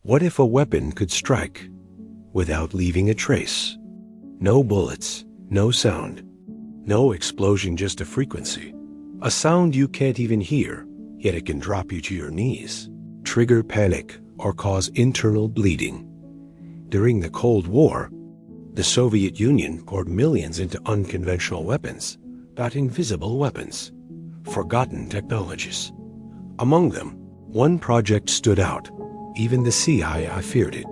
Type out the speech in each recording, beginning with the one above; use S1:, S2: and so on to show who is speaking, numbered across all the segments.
S1: What if a weapon could strike without leaving a trace? No bullets, no sound, no explosion, just a frequency. A sound you can't even hear, yet it can drop you to your knees, trigger panic, or cause internal bleeding. During the Cold War, the Soviet Union poured millions into unconventional weapons, but invisible weapons, forgotten technologies. Among them, one project stood out. Even the CIA feared it.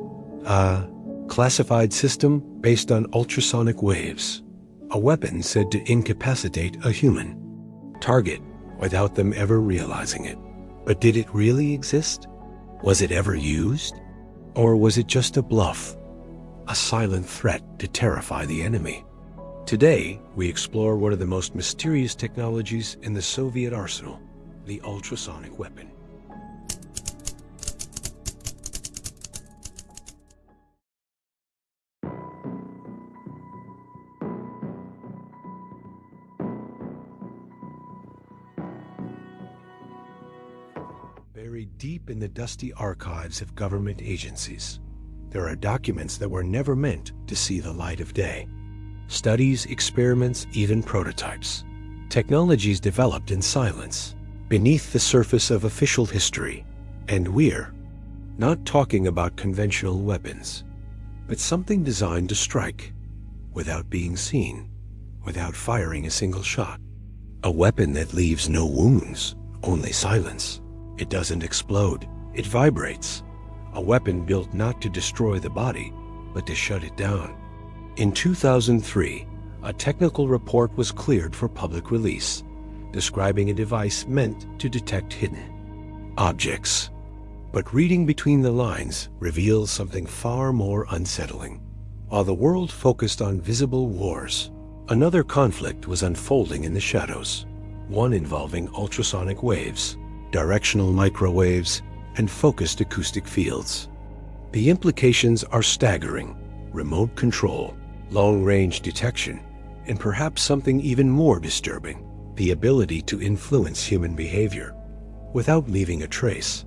S1: A classified system based on ultrasonic waves. A weapon said to incapacitate a human target without them ever realizing it. But did it really exist? Was it ever used? Or was it just a bluff? A silent threat to terrify the enemy? Today, we explore one of the most mysterious technologies in the Soviet arsenal, the ultrasonic weapon. Buried deep in the dusty archives of government agencies, there are documents that were never meant to see the light of day. Studies, experiments, even prototypes. Technologies developed in silence, beneath the surface of official history. And we're not talking about conventional weapons, but something designed to strike without being seen, without firing a single shot. A weapon that leaves no wounds, only silence. It doesn't explode, it vibrates. A weapon built not to destroy the body, but to shut it down. In 2003, a technical report was cleared for public release, describing a device meant to detect hidden objects. But reading between the lines reveals something far more unsettling. While the world focused on visible wars, another conflict was unfolding in the shadows, one involving ultrasonic waves, directional microwaves, and focused acoustic fields. The implications are staggering: remote control, long-range detection, and perhaps something even more disturbing, the ability to influence human behavior without leaving a trace.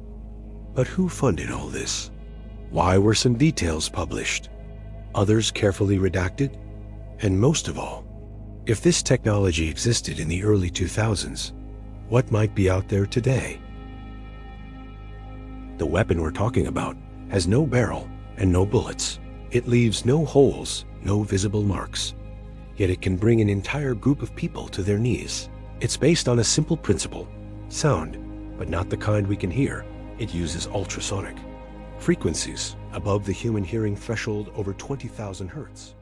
S1: But who funded all this? Why were some details published, others carefully redacted? And most of all, if this technology existed in the early 2000s, what might be out there today? The weapon we're talking about has no barrel and no bullets. It leaves no holes, no visible marks. Yet it can bring an entire group of people to their knees. It's based on a simple principle: sound, but not the kind we can hear. It uses ultrasonic frequencies above the human hearing threshold, over 20,000 hertz.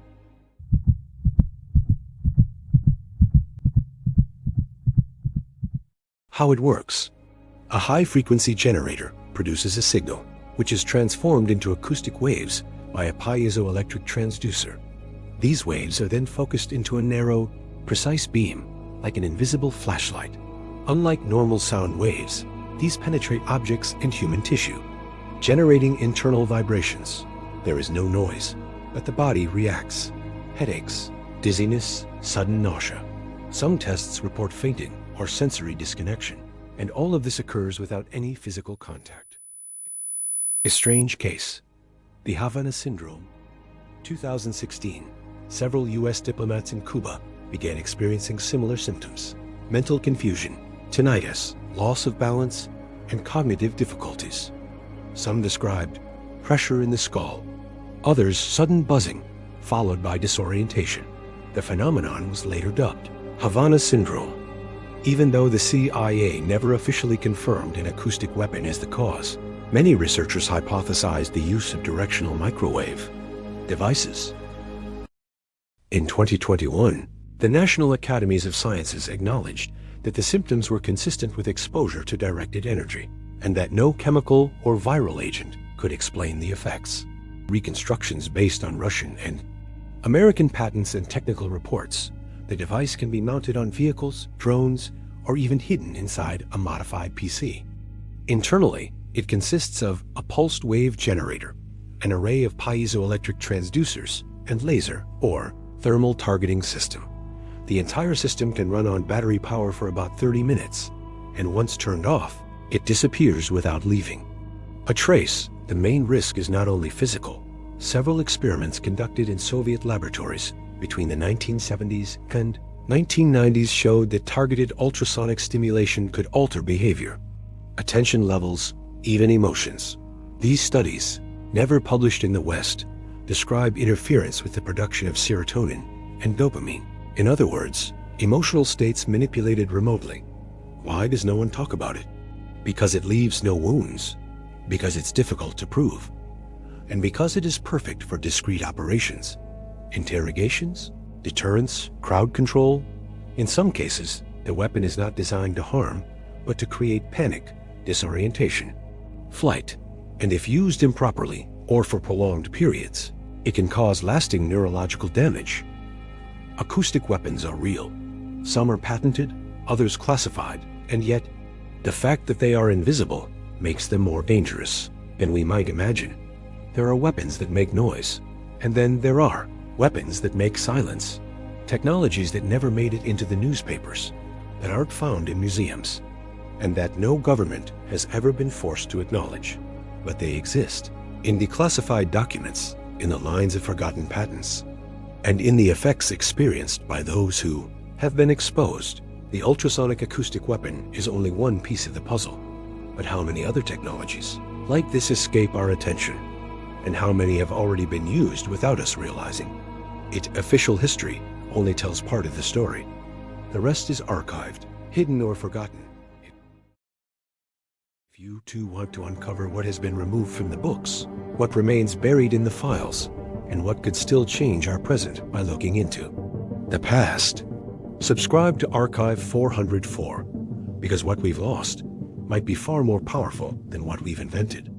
S1: How it works. A high-frequency generator produces a signal, which is transformed into acoustic waves by a piezoelectric transducer. These waves are then focused into a narrow, precise beam, like an invisible flashlight. Unlike normal sound waves, these penetrate objects and human tissue, generating internal vibrations. There is no noise, but the body reacts. Headaches, dizziness, sudden nausea. Some tests report fainting or sensory disconnection, and all of this occurs without any physical contact. A strange case: the Havana Syndrome. 2016, several U.S. diplomats in Cuba began experiencing similar symptoms: mental confusion, tinnitus, loss of balance, and cognitive difficulties. Some described pressure in the skull, others sudden buzzing, followed by disorientation. The phenomenon was later dubbed Havana Syndrome. Even though the CIA never officially confirmed an acoustic weapon as the cause, many researchers hypothesized the use of directional microwave devices. In 2021, the National Academies of Sciences acknowledged that the symptoms were consistent with exposure to directed energy, and that no chemical or viral agent could explain the effects. Reconstructions based on Russian and American patents and technical reports, the device can be mounted on vehicles, drones, or even hidden inside a modified PC. Internally, it consists of a pulsed wave generator, an array of piezoelectric transducers, and laser or thermal targeting system. The entire system can run on battery power for about 30 minutes, and once turned off, it disappears without leaving a trace The main risk is not only physical. Several experiments conducted in Soviet laboratories between the 1970s and 1990s showed that targeted ultrasonic stimulation could alter behavior, attention levels, even emotions. These studies, never published in the West, describe interference with the production of serotonin and dopamine. In other words, emotional states manipulated remotely. Why does no one talk about it? Because it leaves no wounds, because it's difficult to prove, and because it is perfect for discrete operations, interrogations, deterrence, crowd control. In some cases, the weapon is not designed to harm, but to create panic, disorientation, flight, and if used improperly or for prolonged periods, it can cause lasting neurological damage. Acoustic weapons are real. Some are patented, others classified, and yet, the fact that they are invisible makes them more dangerous than we might imagine. There are weapons that make noise, and then there are weapons that make silence. Technologies that never made it into the newspapers, that aren't found in museums, and that no government has ever been forced to acknowledge. But they exist in declassified documents, in the lines of forgotten patents, and in the effects experienced by those who have been exposed. The ultrasonic acoustic weapon is only one piece of the puzzle. But how many other technologies like this escape our attention? And how many have already been used without us realizing it? Official history only tells part of the story. The rest is archived, hidden, or forgotten. If you too want to uncover what has been removed from the books, what remains buried in the files, and what could still change our present by looking into the past, subscribe to Archive 404, because what we've lost might be far more powerful than what we've invented.